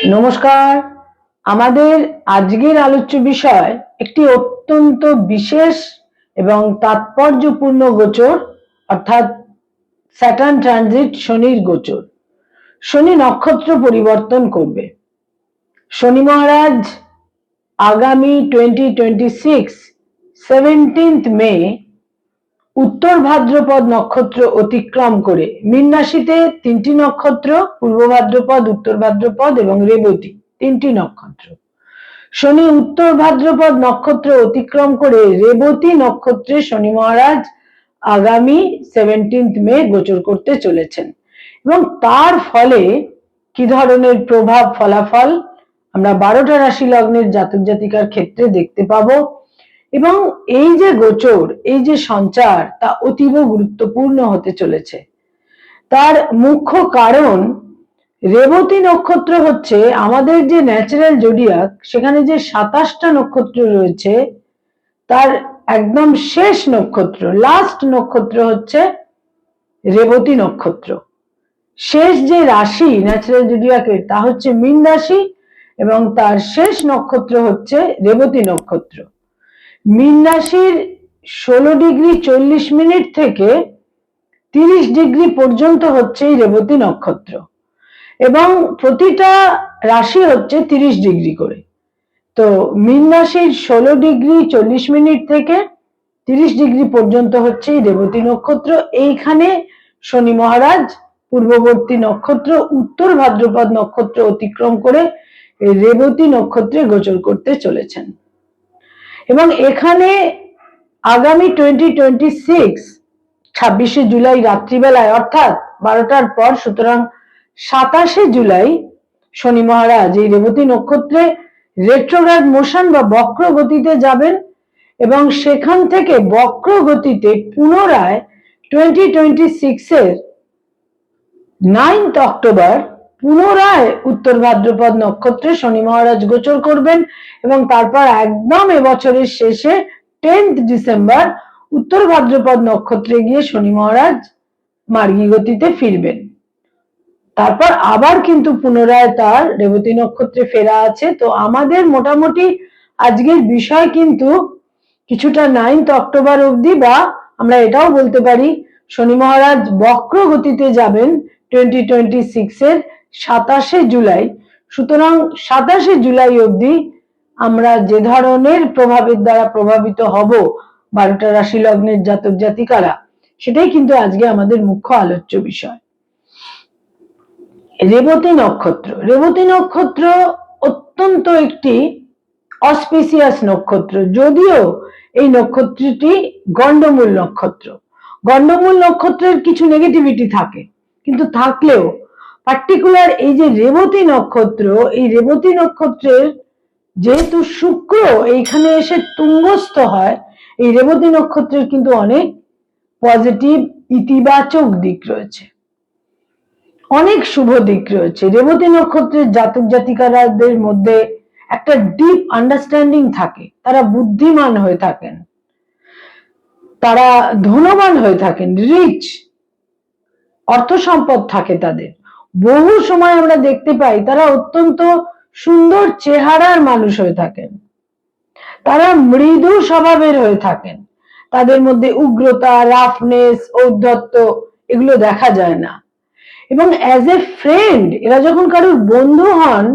নমস্কার। আমাদের আজকের আলোচ্য বিষয় একটি অত্যন্ত বিশেষ এবং তাৎপর্যপূর্ণ গোচর, অর্থাৎ স্যাটার্ন ট্রানজিট, শনির গোচর। শনি নক্ষত্র পরিবর্তন করবে। শনি মহারাজ আগামী 2026 17 মে উত্তর ভাদ্রপদ নক্ষত্র অতিক্রম করে মীন রাশিতে তিনটি নক্ষত্র, পূর্ব ভাদ্রপদ, উত্তর ভাদ্রপদ এবং রেবতী, তিনটি নক্ষত্র। শনি উত্তর ভাদ্রপদ নক্ষত্র অতিক্রম করে রেবতী নক্ষত্রে শনি মহারাজ আগামী 17 মে গোচর করতে চলেছেন এবং তার ফলে কি ধরনের প্রভাব ফলাফল আমরা 12টা রাশি লগ্নের জাতক জাতিকার ক্ষেত্রে দেখতে পাবো এবং এই যে গোচর, এই যে সঞ্চার, তা অতীব গুরুত্বপূর্ণ হতে চলেছে। তার মুখ্য কারণ, রেবতী নক্ষত্র হচ্ছে আমাদের যে ন্যাচারাল জোডিয়াক, সেখানে যে 27টা নক্ষত্র রয়েছে তার একদম শেষ নক্ষত্র, লাস্ট নক্ষত্র হচ্ছে রেবতী নক্ষত্র। শেষ যে রাশি ন্যাচারাল জোডিয়াকের তা হচ্ছে মীন রাশি এবং তার শেষ নক্ষত্র হচ্ছে রেবতী নক্ষত্র। মীন রাশির 16 ডিগ্রি 40 মিনিট থেকে 30 ডিগ্রি পর্যন্ত হচ্ছে এই রেবতী নক্ষত্র এবং প্রতিটা রাশি হচ্ছে 30 ডিগ্রি করে। তো মীন রাশির 16 ডিগ্রি 40 মিনিট থেকে 30 ডিগ্রি পর্যন্ত হচ্ছে এই রেবতী নক্ষত্র। এইখানে শনি মহারাজ পূর্ববর্তী নক্ষত্র উত্তর ভাদ্রপদ নক্ষত্র অতিক্রম করে রেবতী নক্ষত্রে গোচর করতে চলেছেন এবং এখানে আগামী 26 জুলাই রাত্রিবেলায়, অর্থাৎ 12টার পর, সুতরাং 27 জুলাই শনি মহারাজ এই রেবতী নক্ষত্রে রেট্রোগ্রেড মোশন বা বক্র গতিতে যাবেন এবং সেখান থেকে বক্র গতিতে পুনরায় 2026 এর 9 অক্টোবর পুনরায় উত্তর ভাদ্রপদ নক্ষত্রে শনি মহারাজ গোচর করবেন এবং তারপর একদম এবছরের শেষে 10 ডিসেম্বর উত্তর ভাদ্রপদ নক্ষত্রে গিয়ে শনি মহারাজ মার্গী গতিতে ফিরবেন। তারপর আবার কিন্তু পুনরায় তার রেবতী নক্ষত্রে ফেরা আছে। তো আমাদের মোটামুটি আজকের বিষয় কিন্তু কিছুটা 9 অক্টোবর অবধি, বা আমরা এটাও বলতে পারি শনি মহারাজ বক্র গতিতে যাবেন 2026 এর 27 জুলাই। সুতরাং 27 জুলাই অবধি আমরা যে ধরনের প্রভাবের দ্বারা প্রভাবিত হব 12টা রাশি লগ্নের জাতক জাতিকারা, সেটাই কিন্তু আজকে আমাদের মুখ্য আলোচ্য বিষয়। রেবতী নক্ষত্র, রেবতী নক্ষত্র অত্যন্ত একটি অসপিসিয়াস নক্ষত্র, যদিও এই নক্ষত্রটি গন্ডমূল নক্ষত্র। গন্ডমূল নক্ষত্রের কিছু নেগেটিভিটি থাকে, কিন্তু থাকলেও পার্টিকুলার এই যে রেবতী নক্ষত্র, এই রেবতী নক্ষত্রের যেহেতু শুক্র এইখানে এসে তুঙ্গস্থ হয়, এই রেবতী নক্ষত্রের কিন্তু অনেক পজিটিভ ইতিবাচক দিক রয়েছে, অনেক শুভ দিক রয়েছে। রেবতী নক্ষত্রের জাতক জাতিকাদের মধ্যে একটা ডিপ আন্ডারস্ট্যান্ডিং থাকে, তারা বুদ্ধিমান হয়ে থাকেন, তারা ধনবান হয়ে থাকেন, রিচ, অর্থ সম্পদ থাকে তাদের। বহু সময় আমরা দেখতে পাই তারা অত্যন্ত সুন্দর চেহারার মানুষ হয়ে থাকেন, তারা মৃদু স্বভাবের হয়ে থাকেন, তাদের মধ্যে উগ্রতা, রাফনেস, ঔদ্ধত্য এগুলো দেখা যায় না এবং অ্যাজ এ ফ্রেন্ড এরা যখন কারোর বন্ধু হন,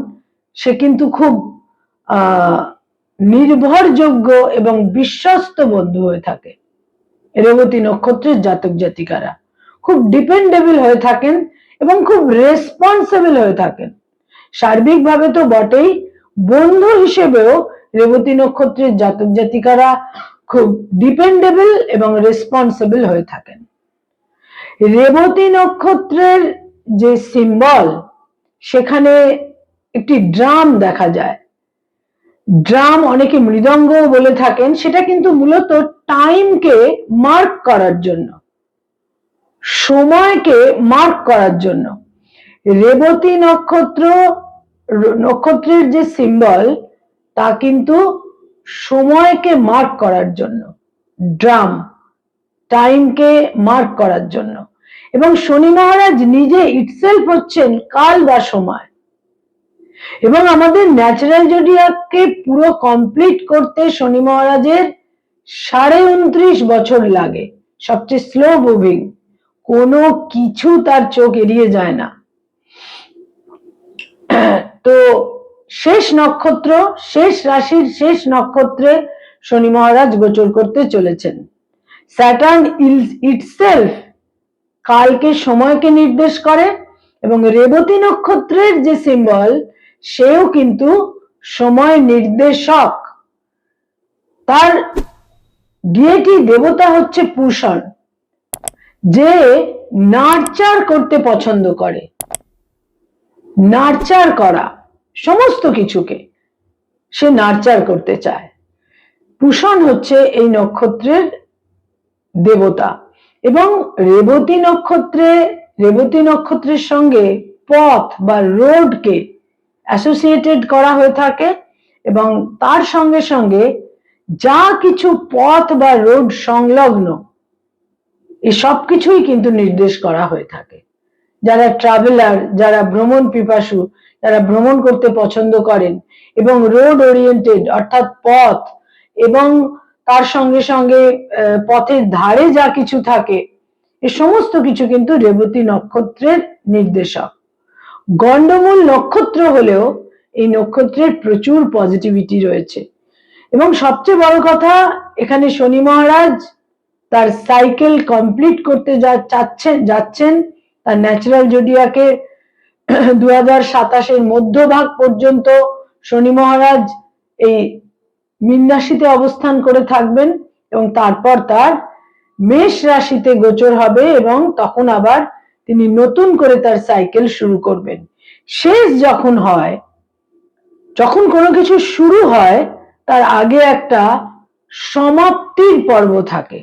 সে কিন্তু খুব নির্ভরযোগ্য এবং বিশ্বস্ত বন্ধু হয়ে থাকে। রেবতী নক্ষত্রের জাতক জাতিকারা খুব ডিপেন্ডেবল হয়ে থাকেন এবং খুব রেসপন্সিবল হয়ে থাকেন। সার্বিকভাবে তো বটেই, বন্ধু হিসেবেও রেবতী নক্ষত্রের জাতক জাতিকারা খুব ডিপেন্ডেবল এবং রেসপন্সিবল হয়ে থাকেন। রেবতী নক্ষত্রের যে সিম্বল, সেখানে একটি ড্রাম দেখা যায়। ড্রাম অনেকে মৃদঙ্গ বলে থাকেন, সেটা কিন্তু মূলত টাইমকে মার্ক করার জন্য, সময়কে মার্ক করার জন্য। রেবতী নক্ষত্রের যে সিম্বল, তা কিন্তু সময়কে মার্ক করার জন্য, ড্রাম টাইমকে মার্ক করার জন্য। এবং শনি মহারাজ নিজে ইটসেলফ হচ্ছেন কাল বা সময়। এবং আমাদের ন্যাচারাল জোডিয়াককে পুরো কমপ্লিট করতে শনি মহারাজের 29.5 বছর লাগে, সবচেয়ে স্লো মুভিং, কোনো কিছু তার চোখ এড়িয়ে যায় না। তো শেষ নক্ষত্র, শেষ রাশির শেষ নক্ষত্রে শনি মহারাজ গোচর করতে চলেছেন। স্যাটার্ন ইটসেলফ কালকে সময়কে নির্দেশ করে এবং রেবতী নক্ষত্রের যে সিম্বল সেও কিন্তু সময় নির্দেশক। তার ডিয়েটি দেবতা হচ্ছে পুষণ, যে নার্চার করতে পছন্দ করে, নার্চার করা, সমস্ত কিছুকে সে নার্চার করতে চায়। পুষণ হচ্ছে এই নক্ষত্রের দেবতা। এবং রেবতী নক্ষত্রের সঙ্গে পথ বা রোডকে অ্যাসোসিয়েটেড করা হয়ে থাকে এবং তার সঙ্গে সঙ্গে যা কিছু পথ বা রোড সংলগ্ন এই সব কিছুই কিন্তু নির্দেশ করা হয়ে থাকে। যারা ট্রাভেলার, যারা ভ্রমণ পিপাসু, যারা ভ্রমণ করতে পছন্দ করেন এবং রোড ওরিয়েন্টেড অর্থাৎ পথ এবং তার সঙ্গে সঙ্গে পথের ধারে যা কিছু থাকে এই সমস্ত কিছু কিন্তু রেবতী নক্ষত্রের নির্দেশক। গন্ডমূল নক্ষত্র হলেও এই নক্ষত্রের প্রচুর পজিটিভিটি রয়েছে এবং সবচেয়ে বড় কথা, এখানে শনি মহারাজ তার সাইকেল কমপ্লিট করতে যাচ্ছেন। তার ন্যাচারাল জোডিয়াকে 2027-এর মধ্যভাগ পর্যন্ত শনি মহারাজ এই মীন রাশিতে অবস্থান করে থাকবেন এবং তারপর তার মেষ রাশিতে গোচর হবে এবং তখন আবার তিনি নতুন করে তার সাইকেল শুরু করবেন। শেষ যখন হয়, যখন কোনো কিছু শুরু হয় তার আগে একটা সমাপ্তির পর্ব থাকে।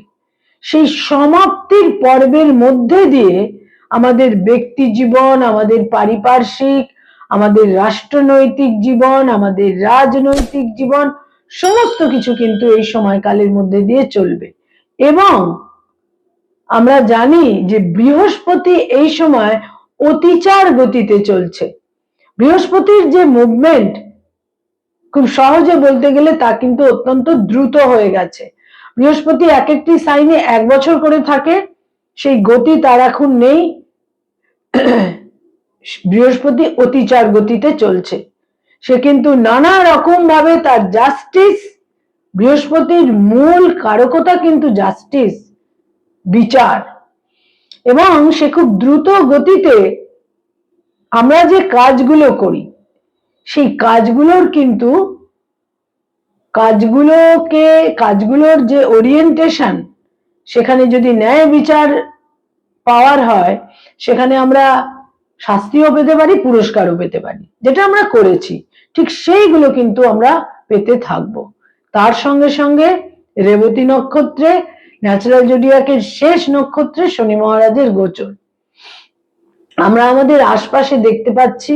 সেই সমাপ্তির পর্বের মধ্যে দিয়ে আমাদের ব্যক্তি জীবন, আমাদের পারিপার্শ্বিক, আমাদের রাষ্ট্রনৈতিক জীবন, আমাদের রাজনৈতিক জীবন সমস্ত কিছু কিন্তু এই সময়কালের মধ্যে দিয়ে চলবে। এবং আমরা জানি যে বৃহস্পতি এই সময় অতিচার গতিতে চলছে। বৃহস্পতির যে মুভমেন্ট খুব সহজে বলতে গেলে তা কিন্তু অত্যন্ত দ্রুত হয়ে গেছে। বৃহস্পতি এক একটি সাইনে 1 বছর করে থাকে, সেই গতি তার এখন নেই। বৃহস্পতি অতিচার গতিতে চলছে। সে কিন্তু নানা রকম ভাবে তার জাস্টিস, বৃহস্পতির মূল কারকতা কিন্তু জাস্টিস, বিচার, এবং সে খুব দ্রুত গতিতে আমরা যে কাজগুলো করি সেই কাজগুলোর যে ওরিয়েন্টেশন, সেখানে যদি ন্যায় বিচার পাওয়ার হয় সেখানে আমরা শাস্তিও পেতে পারি, পুরস্কারও পেতে পারি, যেটা আমরা করেছি ঠিক সেইগুলো কিন্তু আমরা পেতে থাকবো। তার সঙ্গে সঙ্গে রেবতী নক্ষত্রে, ন্যাচারাল জোডিয়াকের শেষ নক্ষত্রে শনি মহারাজের গোচর আমরা আমাদের আশপাশে দেখতে পাচ্ছি,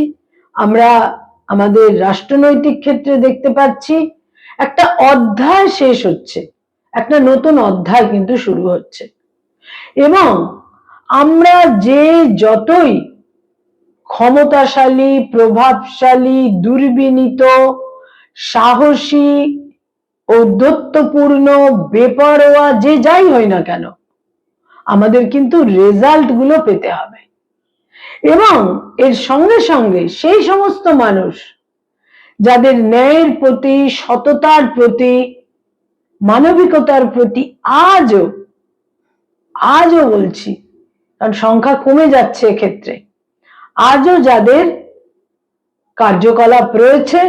আমরা আমাদের রাষ্ট্রনৈতিক ক্ষেত্রে দেখতে পাচ্ছি। একটা অধ্যায় শেষ হচ্ছে, একটা নতুন অধ্যায় কিন্তু শুরু হচ্ছে। এবং আমরা যে যতই ক্ষমতাশালী, প্রভাবশালী, দুর্বিনীত, সাহসী, ঔদ্ধত্যপূর্ণ, বেপরোয়া যে যাই হয় না কেন, আমাদের কিন্তু রেজাল্ট গুলো পেতে হবে। এবং এর সঙ্গে সঙ্গে সেই সমস্ত মানুষ যাদের ন্যায়ের প্রতি, সততার প্রতি, মানবিকতার প্রতি আজও বলছি, কারণ সংখ্যা কমে যাচ্ছে এক্ষেত্রে, আজও যাদের কার্যকলাপ রয়েছে,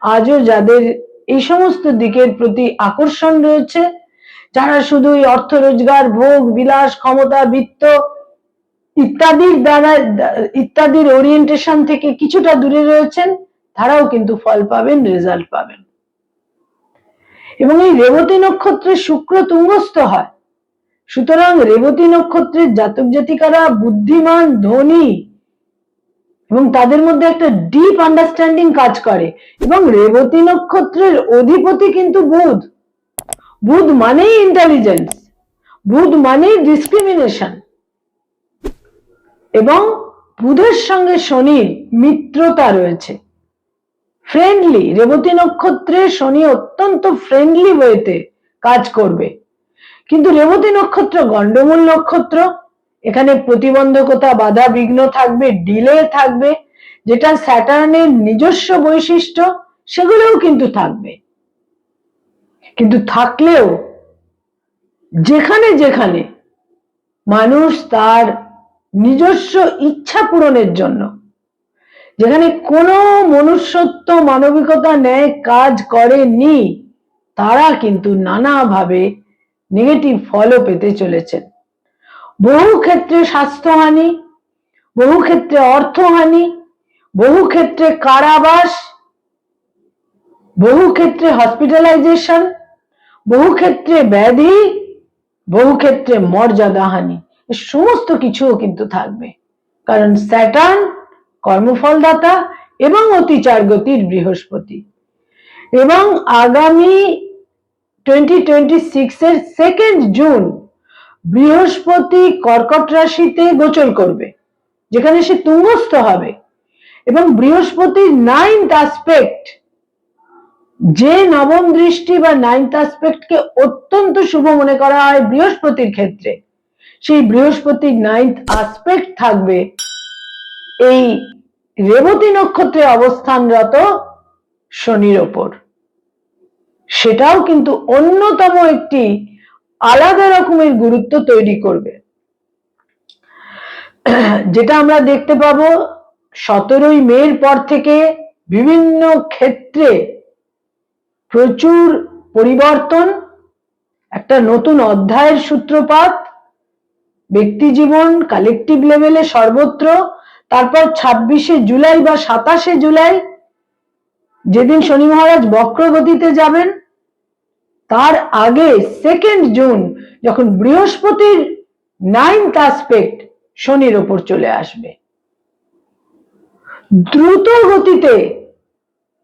আজও যাদের এই সমস্ত দিকের প্রতি আকর্ষণ রয়েছে, যারা শুধুই অর্থ রোজগার, ভোগ বিলাস, ক্ষমতা, বিত্ত ইত্যাদির ওরিয়েন্টেশন থেকে কিছুটা দূরে রয়েছেন, তারাও কিন্তু ফল পাবেন, রেজাল্ট পাবেন। এবং এই রেবতী নক্ষত্রে শুক্র তুঙ্গস্থ হয়, সুতরাং রেবতী নক্ষত্রের জাতক জাতিকারা বুদ্ধিমান, ধনী এবং তাদের মধ্যে একটা ডিপ আন্ডারস্ট্যান্ডিং কাজ করে। এবং রেবতী নক্ষত্রের অধিপতি কিন্তু বুধ। বুধ মানেই ইন্টেলিজেন্স, বুধ মানেই ডিসক্রিমিনেশন। এবং বুধের সঙ্গে শনির মিত্রতা রয়েছে, ফ্রেন্ডলি, রেবতী নক্ষত্রে শনি অত্যন্ত ফ্রেন্ডলি ওয়েতে কাজ করবে। কিন্তু রেবতী নক্ষত্র গন্ডমূল নক্ষত্র, এখানে প্রতিবন্ধকতা, বাধা বিঘ্ন থাকবে, ডিলে থাকবে, যেটা স্যাটার্নের নিজস্ব বৈশিষ্ট্য সেগুলোও কিন্তু থাকবে। কিন্তু থাকলেও যেখানে যেখানে মানুষ তার নিজস্ব ইচ্ছা পূরণের জন্য, যেখানে কোনো মনুষ্যত্ব মানবিকতা ন্যায় কাজ করেনি, তারা কিন্তু নানাভাবে নেগেটিভ ফলও পেতে চলেছেন। বহু ক্ষেত্রে স্বাস্থ্যহানি, বহু ক্ষেত্রে অর্থহানি, বহু ক্ষেত্রে কারাবাস, বহু ক্ষেত্রে হসপিটালাইজেশন, বহু ক্ষেত্রে ব্যাধি, বহু ক্ষেত্রে মর্যাদাহানি, সমস্ত কিছুও কিন্তু থাকবে। কারণ স্যাটার্ন কর্মফলদাতা এবং অতিচার গতির বৃহস্পতি। এবং আগামী 2026 এর 2 জুন বৃহস্পতি কর্কট রাশিতে গোচর করবে, যেখানে সে তুঙ্গস্থ হবে। এবং বৃহস্পতির 9th অ্যাসপেক্ট, যে নবম দৃষ্টি বা 9th অ্যাসপেক্টকে অত্যন্ত শুভ মনে করা হয় বৃহস্পতির ক্ষেত্রে, সেই বৃহস্পতির 9th অ্যাসপেক্ট থাকবে এই রেবতী নক্ষত্রে অবস্থানরত শনির ওপর। সেটাও কিন্তু অন্যতম একটি আলাদা রকমের গুরুত্ব তৈরি করবে, যেটা আমরা দেখতে পাবো 17ই মের পর থেকে বিভিন্ন ক্ষেত্রে প্রচুর পরিবর্তন, একটা নতুন অধ্যায়ের সূত্রপাত, ব্যক্তি জীবন, কালেকটিভ লেভেলে সর্বত্র। তারপর 26শে জুলাই বা 27শে জুলাই, যেদিন শনি মহারাজ বক্র গতিতে যাবেন, তার আগে 2 জুন যখন বৃহস্পতির 9th অ্যাসপেক্ট শনির ওপর চলে আসবে। দ্রুত গতিতে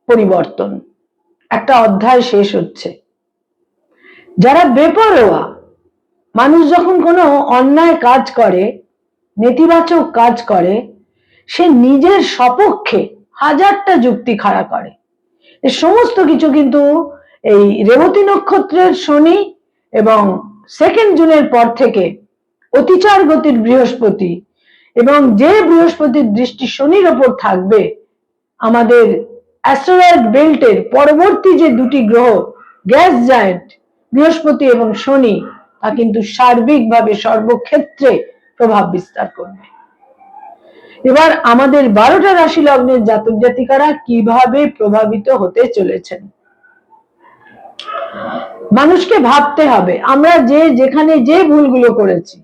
পরিবর্তন, একটা অধ্যায় শেষ হচ্ছে। যারা বেপরোয়া, মানুষ যখন কোনো অন্যায় কাজ করে, নেতিবাচক কাজ করে, সে নিজের সপক্ষে হাজারটা যুক্তি খাড়া করে। এই সমস্ত কিছু কিন্তু এই রেবতী নক্ষত্রের শনি এবং 2 জুনের পর থেকে অতিচার গতির বৃহস্পতি, এবং যে বৃহস্পতির দৃষ্টি শনির ওপর থাকবে, আমাদের অ্যাস্ট্রয়েড বেল্টের পরবর্তী যে 2টি গ্রহ গ্যাস জায়ান্ট বৃহস্পতি এবং শনি, তা কিন্তু সার্বিকভাবে সর্বক্ষেত্রে প্রভাব বিস্তার করবে। এবার আমাদের 12টা রাশি লগ্নের জাতক জাতিকারা কিভাবে প্রভাবিত হতে চলেছেন। মানুষকে ভাবতে হবে, আমরা যেখানে যে ভুলগুলো করেছি,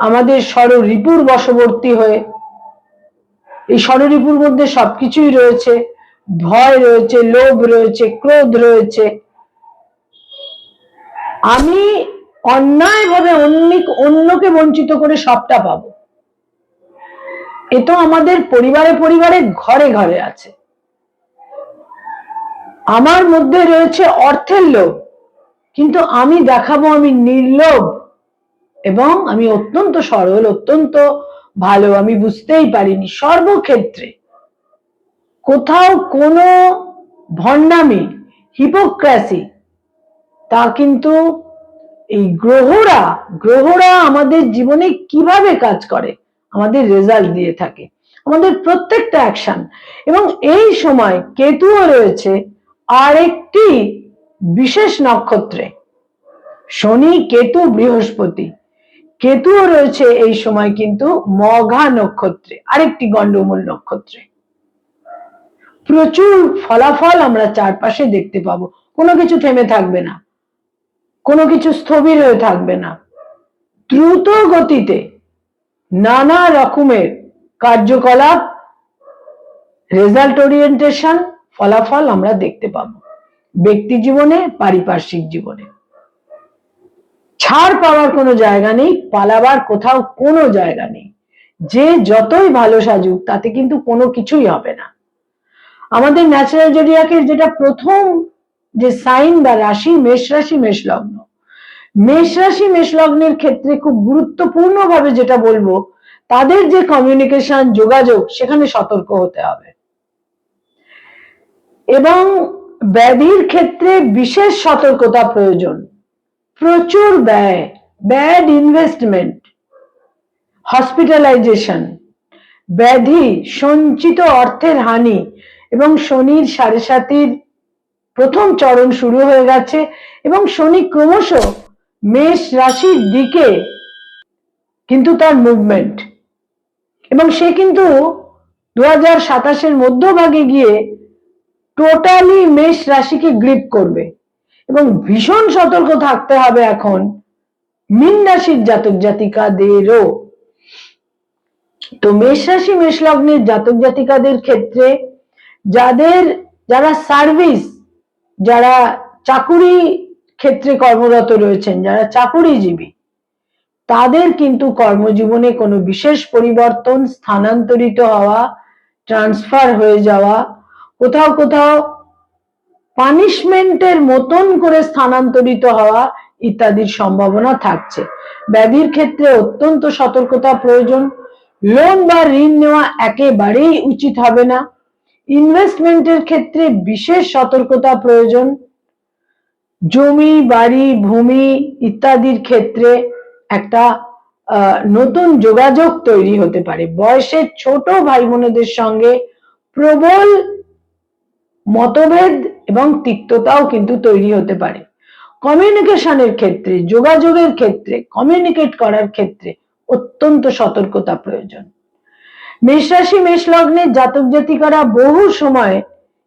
আমাদের ষড়রিপুর বশবর্তী হয়ে, এই ষড়রিপুর মধ্যে সবকিছুই রয়েছে, ভয় রয়েছে, লোভ রয়েছে, ক্রোধ রয়েছে। আমি অন্যায়ভাবে অন্যকে বঞ্চিত করে সবটা পাবো, এ তো আমাদের পরিবারে পরিবারে ঘরে ঘরে আছে। আমার মধ্যে রয়েছে অর্থের লোভ, কিন্তু আমি দেখাবো আমি নির্লোভ এবং আমি অত্যন্ত সরল, অত্যন্ত ভালো, আমি বুঝতেই পারিনি। সর্বক্ষেত্রে কোথাও কোনো ভণ্ডামি, হিপোক্রেসি, তা কিন্তু এই গ্রহরা আমাদের জীবনে কিভাবে কাজ করে, আমাদের রেজাল্ট দিয়ে থাকে, আমাদের প্রত্যেকটা অ্যাকশন। এবং এই সময় কেতুও রয়েছে আরেকটি বিশেষ নক্ষত্রে, শনি, কেতু, বৃহস্পতি। কেতুও রয়েছে এই সময় কিন্তু মঘা নক্ষত্রে, আরেকটি গন্ডমূল নক্ষত্রে। প্রচুর ফলাফল আমরা চারপাশে দেখতে পাবো, কোনো কিছু থেমে থাকবে না, কোনো কিছু স্থবির হয়ে থাকবে না। দ্রুত গতিতে নানা রকমের কার্যকলাপ, রেজাল্ট ওরিয়েন্টেশন, ফলাফল আমরা দেখতে পাবো ব্যক্তি জীবনে, পারিপার্শ্বিক জীবনে। ছাড় পাওয়ার কোনো জায়গা নেই, পালাবার কোথাও কোনো জায়গা নেই। যে যতই ভালো সাজুক, তাতে কিন্তু কোনো কিছুই হবে না। আমাদের ন্যাচারাল জোডিয়াকের যেটা প্রথম যে সাইন বা রাশি, মেষ রাশি, মেষ লগ্ন। মেষ রাশি মেষ লগ্নের ক্ষেত্রে খুব গুরুত্বপূর্ণ ভাবে যেটা বলবো, তাদের যে কমিউনিকেশন, যোগাযোগ, সেখানে সতর্ক হতে হবে। এবং ব্যাধির ক্ষেত্রে বিশেষ সতর্কতা প্রয়োজন। প্রচুর ব্যয়, ব্যাড ইনভেস্টমেন্ট, হসপিটালাইজেশন, ব্যাধি, সঞ্চিত অর্থের হানি এবং শনির 7.5 প্রথম চরণ শুরু হয়ে গেছে এবং শনি ক্রমশ মেষ রাশির দিকে কিন্তু তার মুভমেন্ট, এবং সে কিন্তু 2027 মধ্যভাগে গিয়ে টোটালি মেষ রাশিকে গ্রিপ করবে এবং ভীষণ সতর্ক থাকতে হবে এখন মীন রাশির জাতক জাতিকাদেরও। তো মেষ রাশি মেষ লগ্নের জাতক জাতিকাদের ক্ষেত্রে যারা সার্ভিস, যারা চাকুরি ক্ষেত্রে কর্মরত রয়েছেন, যারা চাকুরিজীবী, তাদের কিন্তু কর্মজীবনে কোনো বিশেষ পরিবর্তন, স্থানান্তরিত হওয়া, ট্রান্সফার হয়ে যাওয়া, কোথাও কোথাও পানিশমেন্টের মতন করে স্থানান্তরিত হওয়া ইত্যাদির সম্ভাবনা থাকছে। ব্যাধির ক্ষেত্রে অত্যন্ত সতর্কতা প্রয়োজন। লোন বা ঋণ নেওয়া একেবারেই উচিত হবে না। ইনভেস্টমেন্টের ক্ষেত্রে বিশেষ সতর্কতা প্রয়োজন। জমি, বাড়ি, ভূমি ইত্যাদির ক্ষেত্রে একটা নতুন যোগাযোগ তৈরি হতে পারে। বয়সের ছোট ভাই বোনেদের সঙ্গে প্রবল মতভেদ এবং তিক্ততাও কিন্তু তৈরি হতে পারে। কমিউনিকেশনের ক্ষেত্রে, যোগাযোগের ক্ষেত্রে, কমিউনিকেট করার ক্ষেত্রে অত্যন্ত সতর্কতা প্রয়োজন। মেষ রাশি মেষ লগ্নের জাতক জাতিকারা বহু সময়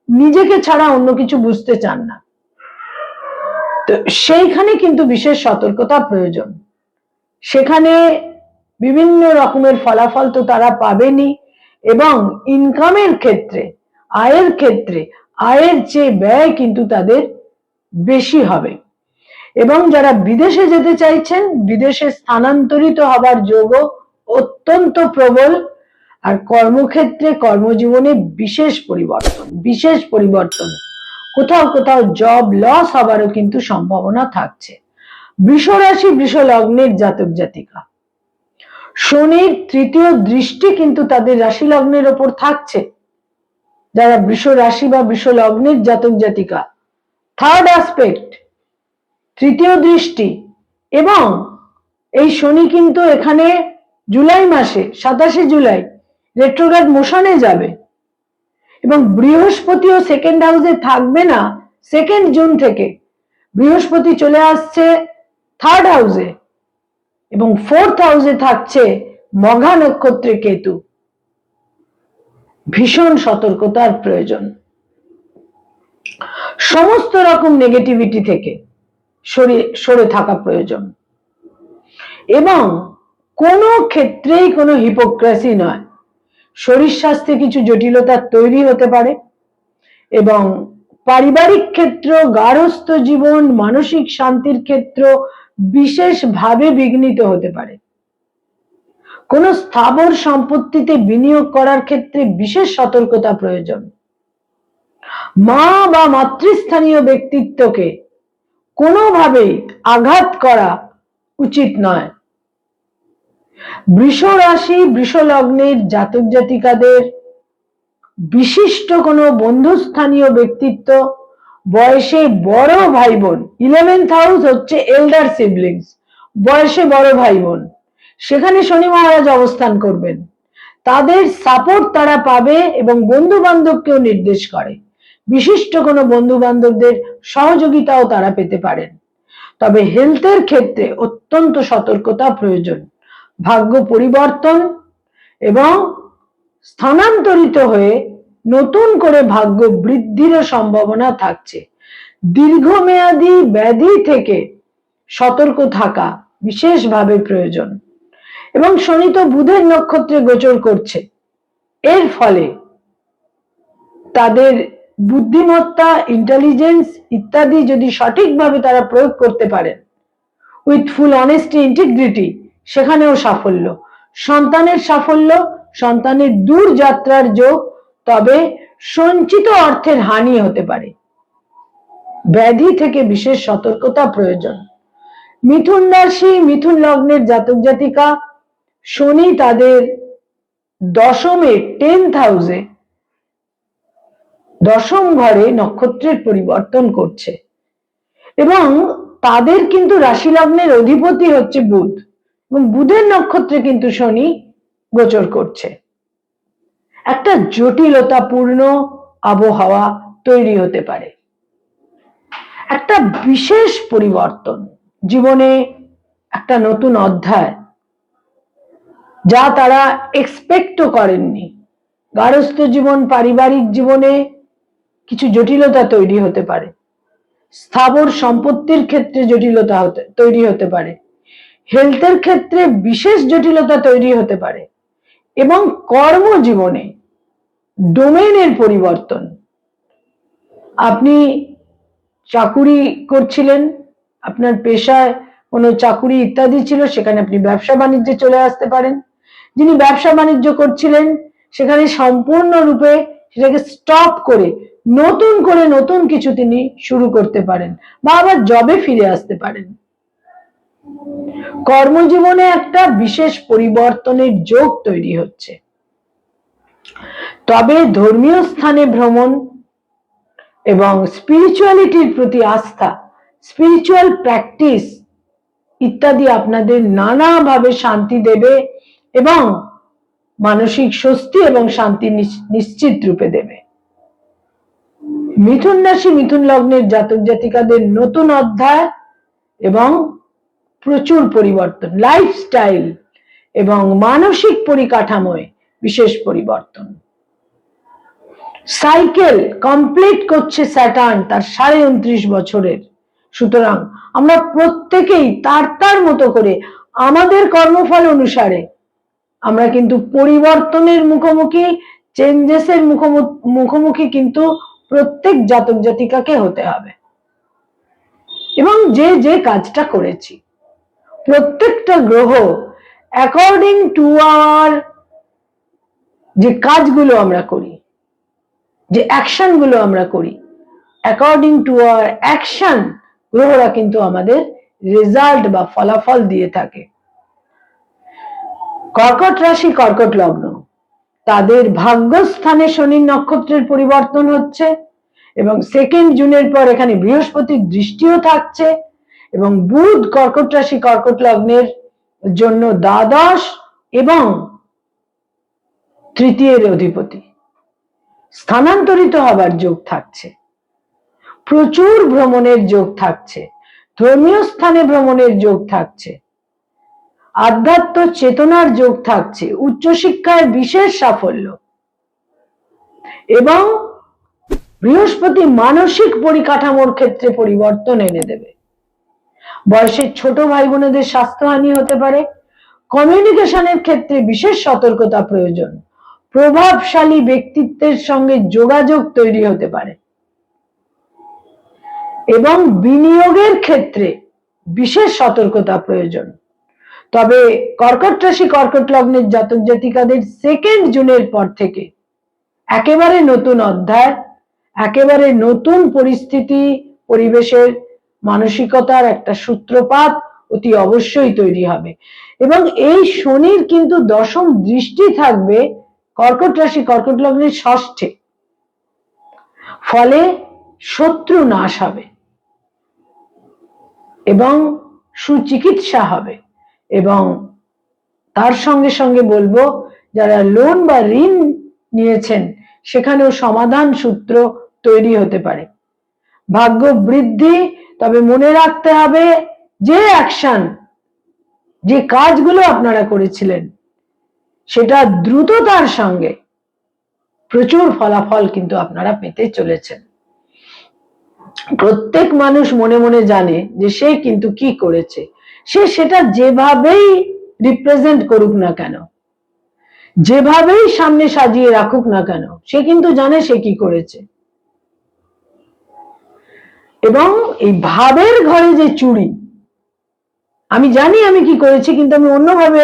নিজেকে ছাড়া অন্য কিছু বুঝতে চান না, তো সেইখানে কিন্তু বিশেষ সতর্কতা প্রয়োজন। সেখানে বিভিন্ন রকমের ফলাফল তো তারা পাবেনই, এবং ইনকামের ক্ষেত্রে, আয়ের ক্ষেত্রে আয়ের চেয়ে ব্যয় কিন্তু তাদের বেশি হবে। এবং যারা বিদেশে যেতে চাইছেন, বিদেশে স্থানান্তরিত হবার যোগও অত্যন্ত প্রবল। আর কর্মক্ষেত্রে, কর্মজীবনে বিশেষ পরিবর্তন, কোথাও কোথাও জব লস হবারও কিন্তু সম্ভাবনা থাকছে। বৃষ রাশি বৃষ লগ্নের জাতক জাতিকা, শনির 3য় দৃষ্টি কিন্তু তাদের রাশি লগ্নের ওপর থাকছে। যারা বৃষ রাশি বা বৃষ লগ্নের জাতক জাতিকা, 3rd অ্যাসপেক্ট, 3য় দৃষ্টি, এবং এই শনি কিন্তু এখানে জুলাই মাসে 27 জুলাই রেট্রোগ্রেড মোশনে যাবে, এবং বৃহস্পতিও 2nd হাউসে থাকবে না। 2nd জুন থেকে বৃহস্পতি চলে আসছে 3rd হাউসে, এবং 4th হাউসে থাকছে মঘা নক্ষত্রে কেতু। ভীষণ সতর্কতার প্রয়োজন। সমস্ত রকম নেগেটিভিটি থেকে সরে থাকা প্রয়োজন, এবং কোনো ক্ষেত্রেই কোনো হিপোক্রেসি নয়। শরীর স্বাস্থ্যে কিছু জটিলতা তৈরি হতে পারে, এবং পারিবারিক ক্ষেত্র, গার্হস্থ্য জীবন, মানসিক শান্তির ক্ষেত্র বিশেষভাবে বিঘ্নিত হতে পারে। কোনো স্থাবর সম্পত্তিতে বিনিয়োগ করার ক্ষেত্রে বিশেষ সতর্কতা প্রয়োজন। মা বা মাতৃস্থানীয় ব্যক্তিত্বকে কোনোভাবেই আঘাত করা উচিত নয়। বৃষ রাশি বৃষ লগ্নের জাতক জাতিকাদের বিশিষ্ট কোনো বন্ধুস্থানীয় ব্যক্তিত্ব, বয়সে বড় ভাই বোন, 11th হাউস হচ্ছে এল্ডার সিবলিংস, বয়সে বড় ভাই বোন, সেখানে শনি মহারাজ অবস্থান করবেন। তাদের সাপোর্ট তারা পাবে, এবং বন্ধু বান্ধবকেও নির্দেশ করে। বিশিষ্ট কোনো বন্ধু বান্ধবদের সহযোগিতাও তারা পেতে পারেন। তবে হেলথের ক্ষেত্রে অত্যন্ত সতর্কতা প্রয়োজন। ভাগ্য পরিবর্তন এবং স্থানান্তরিত হয়ে নতুন করে ভাগ্য বৃদ্ধিরও সম্ভাবনা থাকছে। দীর্ঘমেয়াদী ব্যাধি থেকে সতর্ক থাকা বিশেষভাবে প্রয়োজন। এবং শনি তো বুধের নক্ষত্রে গোচর করছে, এর ফলে তাদের বুদ্ধিমত্তা, ইন্টেলিজেন্স ইত্যাদি যদি সঠিকভাবে তারা প্রয়োগ করতে পারেন, উইথ ফুল অনেস্টি, ইন্টিগ্রিটি, সেখানেও সাফল্য। সন্তানের সাফল্য, সন্তানের দূর যাত্রার যোগ, তবে সঞ্চিত অর্থের হানি হতে পারে। ব্যাধি থেকে বিশেষ সতর্কতা প্রয়োজন। মিথুন রাশি মিথুন লগ্নের জাতক জাতিকা, শনি তাদের 10মে 10th হাউসে দশম ঘরে নক্ষত্রের পরিবর্তন করছে এবং তাদের কিন্তু রাশি লগ্নের অধিপতি হচ্ছে বুধ এবং বুধের নক্ষত্রে কিন্তু শনি গোচর করছে। একটা জটিলতাপূর্ণ আবহাওয়া তৈরি হতে পারে, একটা বিশেষ পরিবর্তন, জীবনে একটা নতুন অধ্যায় যা তারা এক্সপেক্টও করেননি। গার্হস্থ্য জীবন, পারিবারিক জীবনে কিছু জটিলতা তৈরি হতে পারে, স্থাবর সম্পত্তির ক্ষেত্রে জটিলতা তৈরি হতে পারে, হেলথের ক্ষেত্রে বিশেষ জটিলতা তৈরি হতে পারে এবং কর্মজীবনে ডোমেনের পরিবর্তন। আপনি চাকুরি করছিলেন, আপনার পেশায় কোনো চাকুরি ইত্যাদি ছিল, সেখানে আপনি ব্যবসা বাণিজ্যে চলে আসতে পারেন। যিনি ব্যবসা বাণিজ্য করছিলেন সেখানে সম্পূর্ণরূপে সেটাকে স্টপ করে নতুন কিছু তিনি শুরু করতে পারেন বা আবার জবে ফিরে আসতে পারেন। কর্মজীবনে একটা বিশেষ পরিবর্তনের যোগ তৈরি হচ্ছে। তবে ধর্মীয় স্থানে ভ্রমণ এবং স্পিরিচুয়ালিটির প্রতি আস্থা, স্পিরিচুয়াল প্র্যাকটিস ইত্যাদি আপনাদের নানাভাবে শান্তি দেবে এবং মানসিক স্বস্তি এবং শান্তি নিশ্চিত রূপে দেবে। মিথুন রাশি, মিথুন লগ্নের জাতক জাতিকাদের নতুন অধ্যায় এবং প্রচুর পরিবর্তন, লাইফস্টাইল এবং মানসিক পরিকাঠামোয় বিশেষ পরিবর্তন। সাইকেল কমপ্লিট করছে স্যাটার্ন তার 29.5 বছরের। সুতরাং আমরা প্রত্যেকেই তার মতো করে আমাদের কর্মফল অনুসারে আমরা কিন্তু পরিবর্তনের মুখোমুখি, চেঞ্জেসের মুখোমুখি কিন্তু প্রত্যেক জাতক জাতিকাকে হতে হবে। এবং যে কাজটা করেছি, প্রত্যেকটা গ্রহ অ্যাকর্ডিং টু আওয়ার যে কাজগুলো আমরা করি, যে অ্যাকশন গুলো আমরা করি, অ্যাকর্ডিং টু আওয়ার অ্যাকশন গ্রহরা কিন্তু আমাদের রেজাল্ট বা ফলাফল দিয়ে থাকে। কর্কট রাশি, কর্কট লগ্ন, তাদের ভাগ্যস্থানে শনির নক্ষত্রের পরিবর্তন হচ্ছে এবং 2 জুনের পর এখানে বৃহস্পতির দৃষ্টিও থাকছে এবং বুধ কর্কট রাশি, কর্কট লগ্নের জন্য দ্বাদশ এবং তৃতীয়ের অধিপতি। স্থানান্তরিত হবার যোগ থাকছে, প্রচুর ভ্রমণের যোগ থাকছে, ধর্মীয় স্থানে ভ্রমণের যোগ থাকছে, আধ্যাত্ম চেতনার যোগ থাকছে, উচ্চশিক্ষায় বিশেষ সাফল্য এবং বৃহস্পতি মানসিক পরিকাঠামোর ক্ষেত্রে পরিবর্তন এনে দেবে। বয়সের ছোট ভাই বোনেদের স্বাস্থ্যহানি হতে পারে, কমিউনিকেশনের ক্ষেত্রে বিশেষ সতর্কতা প্রয়োজন, প্রভাবশালী ব্যক্তিত্বের সঙ্গে যোগাযোগ তৈরি হতে পারে এবং বিনিয়োগের ক্ষেত্রে বিশেষ সতর্কতা প্রয়োজন। তবে কর্কট রাশি, কর্কট লগ্নের জাতক জাতিকাদের 2 জুনের পর থেকে একেবারে নতুন অধ্যায়, একেবারে নতুন পরিস্থিতি, পরিবেশের মানসিকতার একটা সূত্রপাত অতি অবশ্যই তৈরি হবে এবং এই শনির কিন্তু দশম দৃষ্টি থাকবে কর্কট রাশি, কর্কট লগ্নের 6ষ্ঠে। ফলে শত্রু নাশ হবে এবং সুচিকিৎসা হবে এবং তার সঙ্গে সঙ্গে বলবো যারা লোন বা ঋণ নিয়েছেন সেখানেও সমাধান সূত্র তৈরি হতে পারে। ভাগ্য বৃদ্ধি, তবে মনে রাখতে হবে যে অ্যাকশন, যে কাজগুলো আপনারা করেছিলেন সেটা দ্রুততার সঙ্গে প্রচুর ফলাফল কিন্তু আপনারা পেতে চলেছেন। প্রত্যেক মানুষ মনে মনে জানে যে সে কিন্তু কি করেছে, সে সেটা যেভাবেই রিপ্রেজেন্ট করুক না কেন, যেভাবেই সামনে সাজিয়ে রাখুক না কেন, সে কিন্তু জানে সে কি করেছে। এবং এই ভাবের ঘরে যে চুরি, আমি জানি আমি কি করেছি কিন্তু আমি অন্যভাবে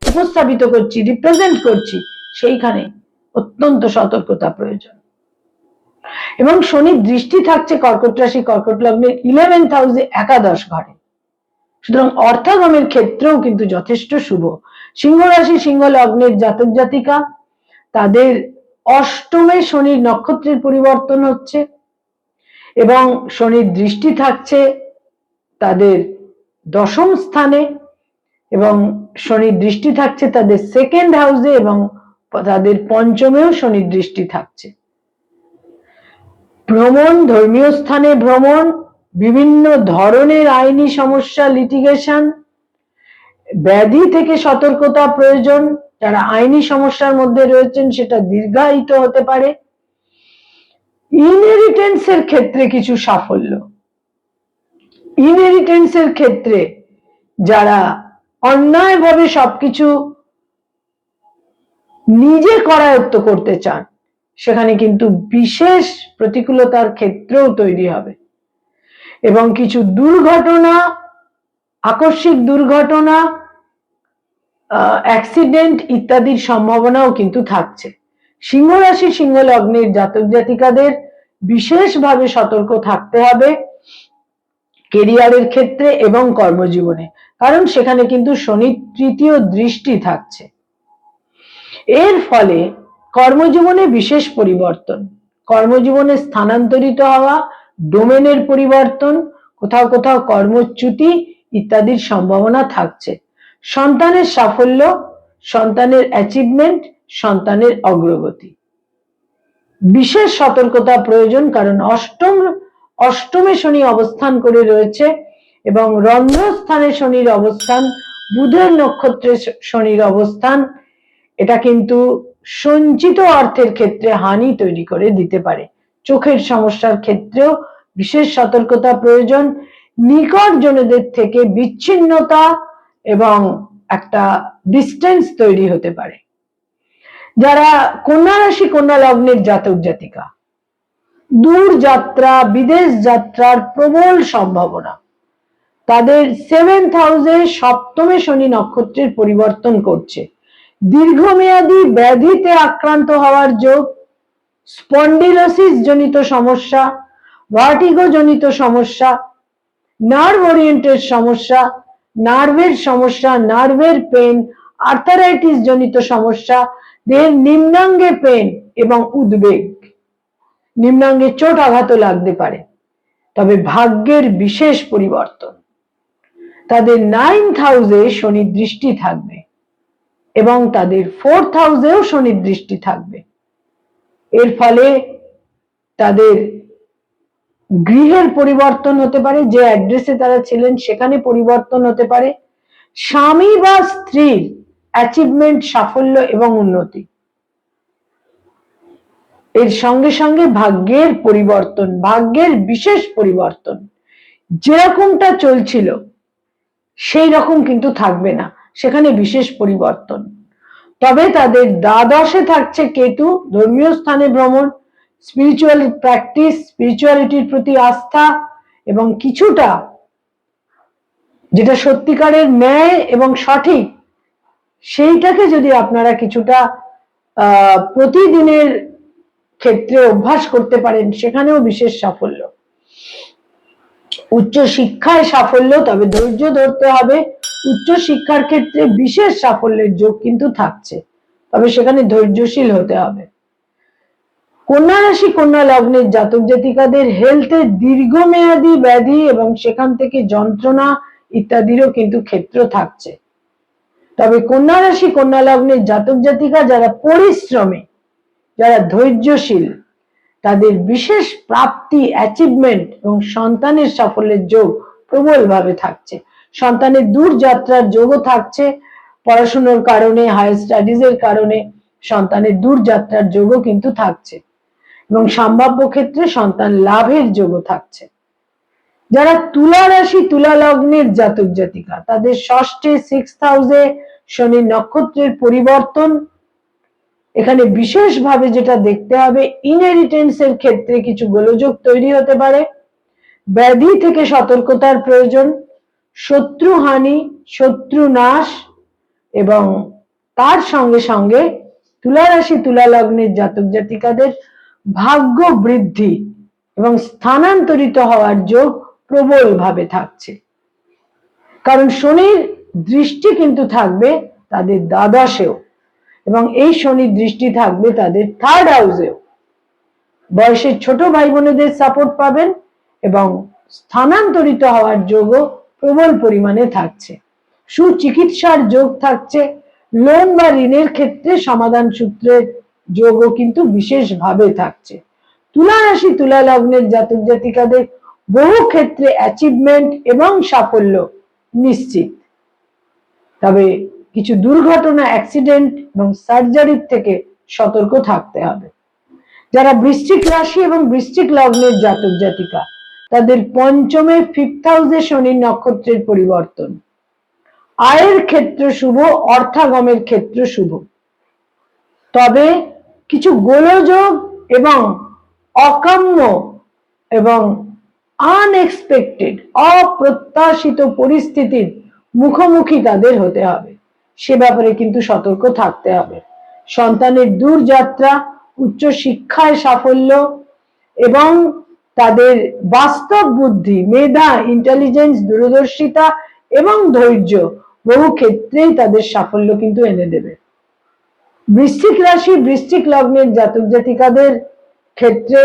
উপস্থাপিত করছি, রিপ্রেজেন্ট করছি, সেইখানে অত্যন্ত সতর্কতা প্রয়োজন। এবং শনির দৃষ্টি থাকছে কর্কট রাশি, কর্কট লগ্নের 11th হাউসে, একাদশ ঘরে। সুতরাং অর্থাগমের ক্ষেত্রেও কিন্তু যথেষ্ট শুভ। সিংহ রাশি, সিংহ লগ্নের জাতক জাতিকা, তাদের অষ্টমে শনির নক্ষত্রের পরিবর্তন হচ্ছে এবং শনির দৃষ্টি থাকছে তাদের দশম স্থানে এবং শনির দৃষ্টি থাকছে তাদের সেকেন্ড হাউসে এবং তাদের পঞ্চমেও শনির দৃষ্টি থাকছে। ভ্রমণ, ধর্মীয় স্থানে ভ্রমণ, বিভিন্ন ধরনের আইনি সমস্যা, লিটিগেশন, ব্যাধি থেকে সতর্কতা প্রয়োজন। যারা আইনি সমস্যার মধ্যে রয়েছেন সেটা দীর্ঘায়িত হতে পারে। ইনহেরিটেন্সের ক্ষেত্রে কিছু সাফল্য, ইনহেরিটেন্সের ক্ষেত্রে যারা অন্যায়ভাবে সবকিছু নিজে করায়ত্ত করতে চান সেখানে কিন্তু বিশেষ প্রতিকূলতার ক্ষেত্রেও তৈরি হবে এবং কিছু দুর্ঘটনা, আকস্মিক দুর্ঘটনা, অ্যাক্সিডেন্ট ইত্যাদির সম্ভাবনাও কিন্তু থাকছে। সিংহ রাশি, সিংহ লগ্নের জাতক জাতিকাদের বিশেষভাবে সতর্ক থাকতে হবে কেরিয়ারের ক্ষেত্রে এবং কর্মজীবনে, কারণ সেখানে কিন্তু শনির তৃতীয় দৃষ্টি থাকছে। এর ফলে কর্মজীবনে বিশেষ পরিবর্তন, কর্মজীবনে স্থানান্তরিত হওয়া, ডোমেনের পরিবর্তন, কোথাও কোথাও কর্মচ্যুতি ইত্যাদির সম্ভাবনা থাকছে। সন্তানের সাফল্য, সন্তানের অ্যাচিভমেন্ট, সন্তানের অগ্রগতি, বিশেষ সতর্কতা প্রয়োজন, কারণ অষ্টমে শনি অবস্থান করে রয়েছে এবং রন্ধ্রস্থানে শনির অবস্থান, বুধের নক্ষত্রে শনির অবস্থান, এটা কিন্তু সঞ্চিত অর্থের ক্ষেত্রে হানি তৈরি করে দিতে পারে। চোখের সমস্যার ক্ষেত্রেও বিশেষ সতর্কতা প্রয়োজন। নিকটজনদের থেকে বিচ্ছিন্নতা এবং একটা ডিস্টেন্স তৈরি হতে পারে। যারা কন্যা রাশি, কন্যা লগ্নের জাতক জাতিকা, দূর যাত্রা, বিদেশ যাত্রার প্রবল সম্ভাবনা। তাদের সেভেন্থ হাউসে সপ্তমে শনি নক্ষত্রের পরিবর্তন করছে। দীর্ঘমেয়াদী ব্যাধিতে আক্রান্ত হওয়ার যোগ, স্পন্ডিলোসিস জনিত সমস্যা, ভার্টিগো জনিত সমস্যা, নার্ভ ওরিয়েন্টেড সমস্যা, নার্ভের সমস্যা, নার্ভের পেন, আর্থারাইটিস জনিত সমস্যা, দেহের নিম্নাঙ্গে পেন এবং উদ্বেগ, নিম্নাঙ্গে চোট আঘাতও লাগতে পারে। তবে ভাগ্যের বিশেষ পরিবর্তন, তাদের নাইন্থ হাউসে শনির দৃষ্টি থাকবে এবং তাদের ফোর্থ হাউসেও শনির দৃষ্টি থাকবে। এর ফলে তাদের গৃহের পরিবর্তন হতে পারে, যে অ্যাড্রেসে তারা ছিলেন সেখানে পরিবর্তন হতে পারে। স্বামী বা স্ত্রীর অ্যাচিভমেন্ট, সাফল্য এবং উন্নতি। এর সঙ্গে সঙ্গে ভাগ্যের পরিবর্তন, ভাগ্যের বিশেষ পরিবর্তন, যেরকমটা চলছিল সেই রকম কিন্তু থাকবে না, সেখানে বিশেষ পরিবর্তন। তবে তাদের দ্বাদশে থাকছে কেতু, ধর্মীয় স্থানে ভ্রমণ, স্পিরিচুয়াল প্র্যাকটিস, স্পিরিচুয়ালিটির প্রতি আস্থা এবং কিছুটা যেটা সত্যিকারের ন্যায় এবং সঠিক সেইটাকে যদি আপনারা কিছুটা প্রতিদিনের ক্ষেত্রে অভ্যাস করতে পারেন সেখানেও বিশেষ সাফল্য। উচ্চ শিক্ষায় সাফল্য, তবে ধৈর্য ধরতে হবে। উচ্চ শিক্ষার ক্ষেত্রে বিশেষ সাফল্যের যোগ কিন্তু থাকছে, তবে সেখানে ধৈর্যশীল হতে হবে। কন্যা রাশি, কন্যা লগ্নের জাতক জাতিকাদের হেলথের দীর্ঘমেয়াদী ব্যাধি এবং সেখান থেকে যন্ত্রণা ইত্যাদিরও কিন্তু ক্ষেত্র থাকছে। তবে কন্যা রাশি, কন্যা লগ্নের জাতক জাতিকা যারা পরিশ্রমী, যারা ধৈর্যশীল, তাদের বিশেষ প্রাপ্তি, অ্যাচিভমেন্ট এবং সন্তানের সাফল্যের যোগ প্রবলভাবে থাকছে। সন্তানের দূর যাত্রার যোগও থাকছে, পড়াশোনার কারণে, হায়ার স্টাডিজ এর কারণে সন্তানের দূর যাত্রার যোগও কিন্তু থাকছে এবং সম্ভাব্য ক্ষেত্রে সন্তান লাভের যোগও থাকছে। যারা তুলা রাশি, তুলা লগ্নের জাতক জাতিকা, তাদের ষষ্ঠে, সিক্সথ হাউসে শনি নক্ষত্রের পরিবর্তন। এখানে বিশেষভাবে যেটা দেখতে হবে, ইনহেরিটেন্সের ক্ষেত্রে কিছু গোলযোগ তৈরি হতে পারে, ব্যাধি থেকে সতর্কতার প্রয়োজন, শত্রু হানি, শত্রু নাশ এবং তার সঙ্গে সঙ্গে তুলা রাশি, তুলা লগ্নের জাতক জাতিকাদের ভাগ্য বৃদ্ধি এবং স্থানান্তরিত হওয়ার যোগ প্রবলভাবে থাকছে, কারণ শনির দৃষ্টি কিন্তু থাকবে তাদের দ্বাদশেও এবং এই শনির দৃষ্টি থাকবে তাদের থার্ড হাউসেও। বয়সের ছোট ভাই বোনেদের সাপোর্ট পাবেন এবং স্থানান্তরিত হওয়ার যোগও প্রবল পরিমাণে থাকছে। সুচিকিৎসার যোগ থাকছে। লোন বা ঋণের ক্ষেত্রে সমাধান সূত্রের যোগও কিন্তু বিশেষভাবে থাকছে। তুলা রাশি তুলা লগ্নের জাতক জাতিকাদের বহু ক্ষেত্রে অ্যাচিভমেন্ট এবং সাফল্য নিশ্চিত। তবে কিছু দুর্ঘটনা, অ্যাক্সিডেন্ট এবং সার্জারির থেকে সতর্ক থাকতে হবে। যারা বৃশ্চিক রাশি এবং বৃশ্চিক লগ্নের জাতক জাতিকা, তাদের পঞ্চমে 5th হাউসে শনির নক্ষত্রের পরিবর্তন। আয়ের ক্ষেত্র শুভ, অর্থাগমের ক্ষেত্র শুভ। তবে কিছু গোলযোগ এবং অকাম্য এবং আনএক্সপেক্টেড, অপ্রত্যাশিত পরিস্থিতির মুখোমুখি তাদের হতে হবে। সে ব্যাপারে কিন্তু সতর্ক থাকতে হবে। সন্তানের দূরযাত্রা, উচ্চ শিক্ষায় সাফল্য এবং তাদের বাস্তব বুদ্ধি, মেধা, ইন্টেলিজেন্স, দূরদর্শিতা এবং ধৈর্য বহু ক্ষেত্রেই তাদের সাফল্য কিন্তু এনে দেবে। বৃশ্চিক রাশি বৃশ্চিক লগ্নের জাতক জাতিকাদের ক্ষেত্রে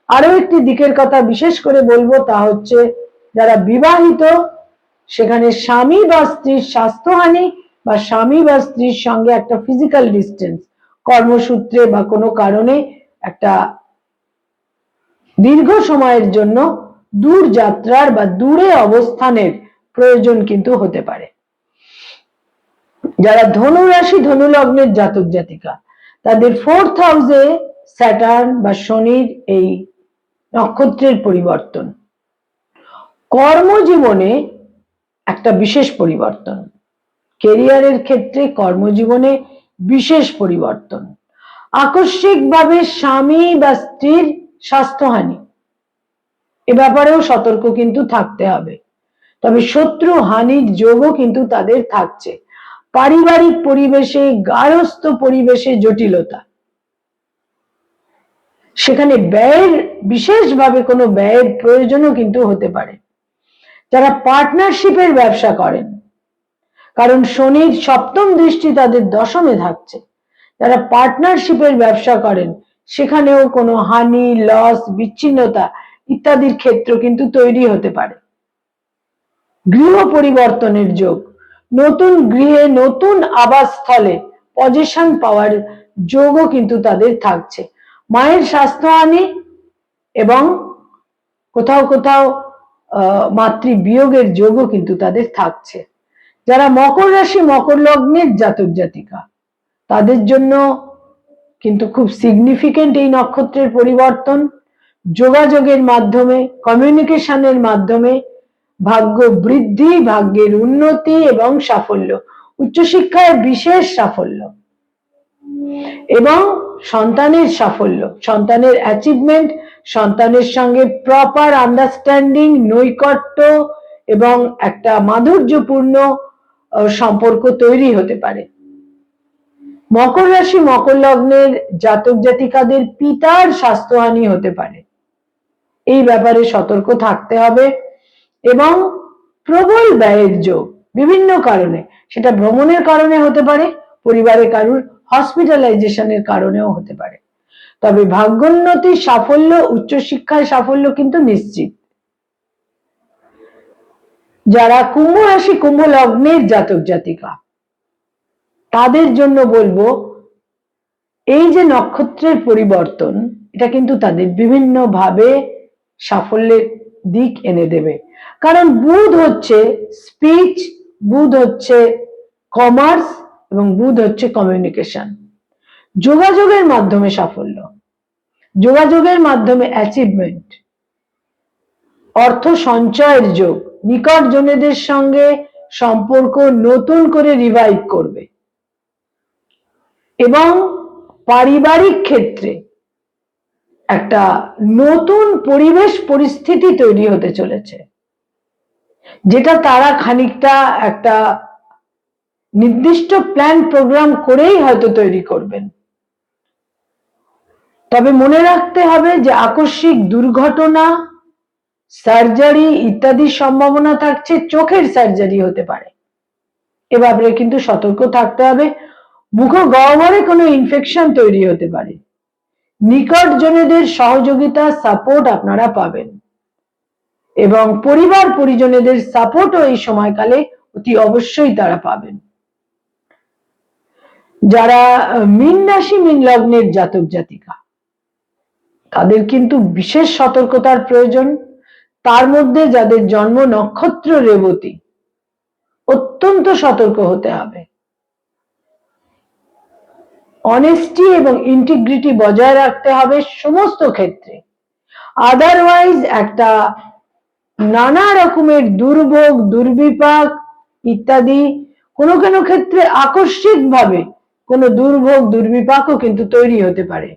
আরো একটি দিকের কথা বিশেষ করে বলবো, তা হচ্ছে যারা বিবাহিত, সেখানে স্বামী বা স্ত্রীর স্বাস্থ্যহানি বা স্বামী বা স্ত্রীর সঙ্গে একটা ফিজিক্যাল ডিস্টেন্স, কর্মসূত্রে বা কোনো কারণে একটা দীর্ঘ সময়ের জন্য দূর যাত্রার বা দূরে অবস্থানের প্রয়োজন কিন্তু হতে পারে। যারা ধনু রাশি ধনু লগ্নের জাতক জাতিকা, তাদের 4th হাউসে স্যাটার্ন বা শনির এই নক্ষত্রের পরিবর্তন কর্মজীবনে একটা বিশেষ পরিবর্তন। কেরিয়ারের ক্ষেত্রে কর্মজীবনে বিশেষ পরিবর্তন। আকস্মিকভাবে স্বামী বা স্ত্রীর স্বাস্থ্যহানি, এ ব্যাপারেও সতর্ক কিন্তু থাকতে হবে। তবে শত্রু হানির যোগও কিন্তু তাদের থাকছে। পারিবারিক পরিবেশে, গার্হস্থ্য পরিবেশে জটিলতা, সেখানে ব্যয়ের, বিশেষভাবে কোনো ব্যয়ের প্রয়োজনও কিন্তু হতে পারে। যারা পার্টনারশিপের ব্যবসা করেন, কারণ শনির সপ্তম দৃষ্টি তাদের দশমে থাকছে, যারা পার্টনারশিপের ব্যবসা করেন সেখানেও কোনো হানি, লস, বিচ্ছিন্নতা ইত্যাদির ক্ষেত্র কিন্তু তৈরি হতে পারে। গৃহ পরিবর্তনের যোগ, নতুন গৃহে, নতুন আবাসস্থলে পজিশন পাওয়ার যোগও কিন্তু তাদের থাকছে। মায়ের স্বাস্থ্যহানি এবং কোথাও কোথাও মাতৃবিয়োগের যোগও কিন্তু তাদের থাকছে। যারা মকর রাশি মকর লগ্নের জাতক জাতিকা, তাদের জন্য কিন্তু খুব সিগনিফিকেন্ট এই নক্ষত্রের পরিবর্তন। যোগাযোগের মাধ্যমে, কমিউনিকেশনের মাধ্যমে ভাগ্য বৃদ্ধি, ভাগ্যের উন্নতি এবং সাফল্য, উচ্চশিক্ষায় বিশেষ সাফল্য এবং সন্তানের সাফল্য, সন্তানের অ্যাচিভমেন্ট, সন্তানের সঙ্গে প্রপার আন্ডারস্ট্যান্ডিং, নৈকট্য এবং একটা মাধুর্যপূর্ণ সম্পর্ক তৈরি হতে পারে। মকর রাশি মকর লগ্নের জাতক জাতিকাদের পিতার স্বাস্থ্যহানি হতে পারে, এই ব্যাপারে সতর্ক থাকতে হবে। এবং প্রবল ব্যয়ের যোগ, বিভিন্ন কারণে, সেটা ভ্রমণের কারণে হতে পারে, পরিবারে কারুর হসপিটালাইজেশনের কারণেও হতে পারে। তবে ভাগ্যোন্নতি, সাফল্য, উচ্চশিক্ষায় সাফল্য কিন্তু নিশ্চিত। যারা কুম্ভ রাশি কুম্ভ লগ্নের জাতক জাতিকা, তাদের জন্য বলবো এই যে নক্ষত্রের পরিবর্তন, এটা কিন্তু তাদের বিভিন্ন ভাবে সাফল্যের দিক এনে দেবে। কারণ বুধ হচ্ছে স্পিচ, বুধ হচ্ছে কমার্স এবং বুধ হচ্ছে কমিউনিকেশন। যোগাযোগের মাধ্যমে সাফল্য, যোগাযোগের মাধ্যমে অ্যাচিভমেন্ট, অর্থ সঞ্চয়ের যোগ, নিকট জনেদের সঙ্গে সম্পর্ক নতুন করে রিভাইভ করবে এবং পারিবারিক ক্ষেত্রে একটা নতুন পরিবেশ পরিস্থিতি তৈরি হতে চলেছে, যেটা তারা খানিকটা একটা নির্দিষ্ট প্ল্যান প্রোগ্রাম করেই হয়তো তৈরি করবেন। তবে মনে রাখতে হবে যে আকস্মিক দুর্ঘটনা, সার্জারি ইত্যাদির সম্ভাবনা থাকছে, চোখের সার্জারি হতে পারে, এ ব্যাপারে কিন্তু সতর্ক থাকতে হবে। মুখগহ্বরে কোনো ইনফেকশন তৈরি হতে পারে। নিকটজনেদের সহযোগিতা, সাপোর্ট আপনারা পাবেন এবং পরিবার পরিজনেদের সাপোর্টও এই সময়কালে অতি অবশ্যই তারা পাবেন। যারা মীন রাশি মীন লগ্নের জাতক জাতিকা, তাদের কিন্তু বিশেষ সতর্কতার প্রয়োজন। তার মধ্যে যাদের জন্ম নক্ষত্র রেবতী, অত্যন্ত সতর্ক হতে হবে। অনেস্টি এবং ইন্টিগ্রিটি বজায় রাখতে হবে সমস্ত ক্ষেত্রে। আদারওয়াইজ একটা নানা রকমের দুর্ভোগ, দুর্বিপাক ইত্যাদি, কোনো কোনো ক্ষেত্রে আকস্মিকভাবে কোনো দুর্ভোগ দুর্বিপাকও কিন্তু তৈরি হতে পারে।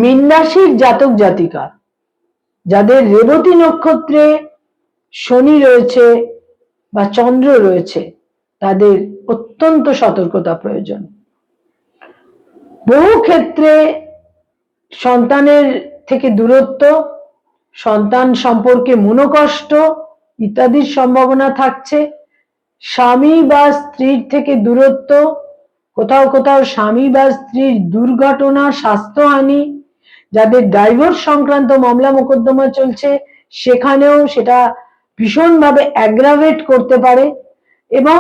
মীন রাশির জাতক জাতিকা যাদের রেবতী নক্ষত্রে শনি রয়েছে বা চন্দ্র রয়েছে, তাদের অত্যন্ত সতর্কতা প্রয়োজন। বহু ক্ষেত্রে সন্তানের থেকে দূরত্ব, সন্তান সম্পর্কে মনোকষ্ট ইত্যাদির সম্ভাবনা থাকছে। স্বামী বা স্ত্রীর থেকে দূরত্ব, কোথাও কোথাও স্বামী বা স্ত্রীর দুর্ঘটনা, স্বাস্থ্যহানি, যাদের ডাইভোর্স সংক্রান্ত মামলা মোকদ্দমা চলছে সেখানেও সেটা ভীষণভাবে অ্যাগ্রাভেট করতে পারে। এবং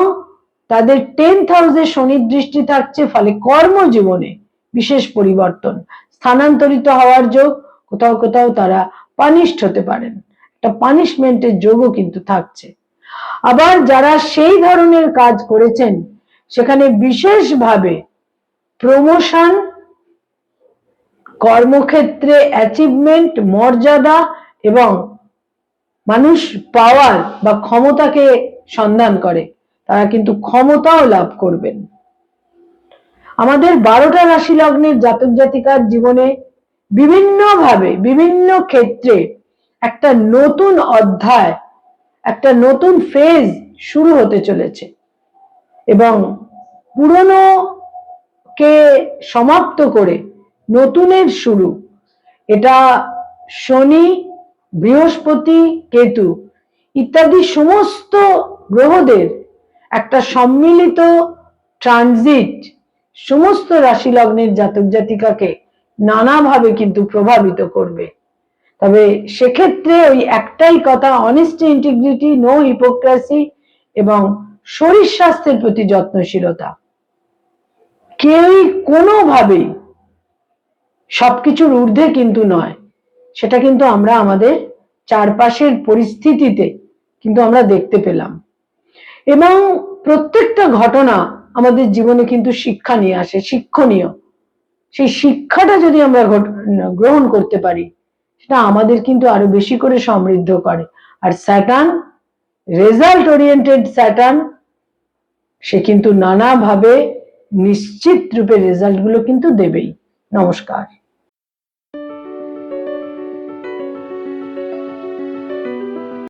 তাদের 10th হাউসে শনির দৃষ্টি থাকছে, ফলে কর্মজীবনে বিশেষ পরিবর্তন, স্থানান্তরিত হওয়ার যোগ, কোথাও কোথাও তারা পানিশড হতে পারেন, একটা পানিশমেন্টের যোগও কিন্তু থাকছে। আবার যারা সেই ধরনের কাজ করেছেন সেখানে বিশেষভাবে প্রমোশন, কর্মক্ষেত্রে অ্যাচিভমেন্ট, মর্যাদা এবং মানুষ পাওয়ার বা ক্ষমতাকে সন্ধান করে, তারা কিন্তু ক্ষমতাও লাভ করবেন। আমাদের 12টা রাশি লগ্নের জাতক জাতিকার জীবনে বিভিন্নভাবে বিভিন্ন ক্ষেত্রে একটা নতুন অধ্যায়, একটা নতুন ফেজ শুরু হতে চলেছে এবং পুরনো কে সমাপ্ত করে নতুনের শুরু। এটা শনি, বৃহস্পতি, কেতু ইত্যাদি সমস্ত গ্রহদের একটা সম্মিলিত ট্রানজিট সমস্ত রাশি লগ্নের জাতক জাতিকাকে নানাভাবে কিন্তু প্রভাবিত করবে। তবে সেক্ষেত্রে ওই একটাই কথা, অনেস্টি, ইন্টিগ্রিটি, নো হিপোক্রেসি এবং শরীর স্বাস্থ্যের প্রতি যত্নশীলতা। কেউই কোনোভাবেই সবকিছুর ঊর্ধ্বে কিন্তু নয়, সেটা কিন্তু আমরা আমাদের চারপাশের পরিস্থিতিতে কিন্তু আমরা দেখতে পেলাম। এবং প্রত্যেকটা ঘটনা আমাদের জীবনে কিন্তু শিক্ষা নিয়ে আসে, শিক্ষণীয়। সেই শিক্ষাটা যদি আমরা গ্রহণ করতে পারি, সেটা আমাদের কিন্তু আরো বেশি করে সমৃদ্ধ করে। আর স্যাটার্ন, রেজাল্ট ওরিয়েন্টেড স্যাটার্ন, সে কিন্তু নানাভাবে নিশ্চিত রূপে রেজাল্ট গুলো কিন্তু দেবেই। নমস্কার।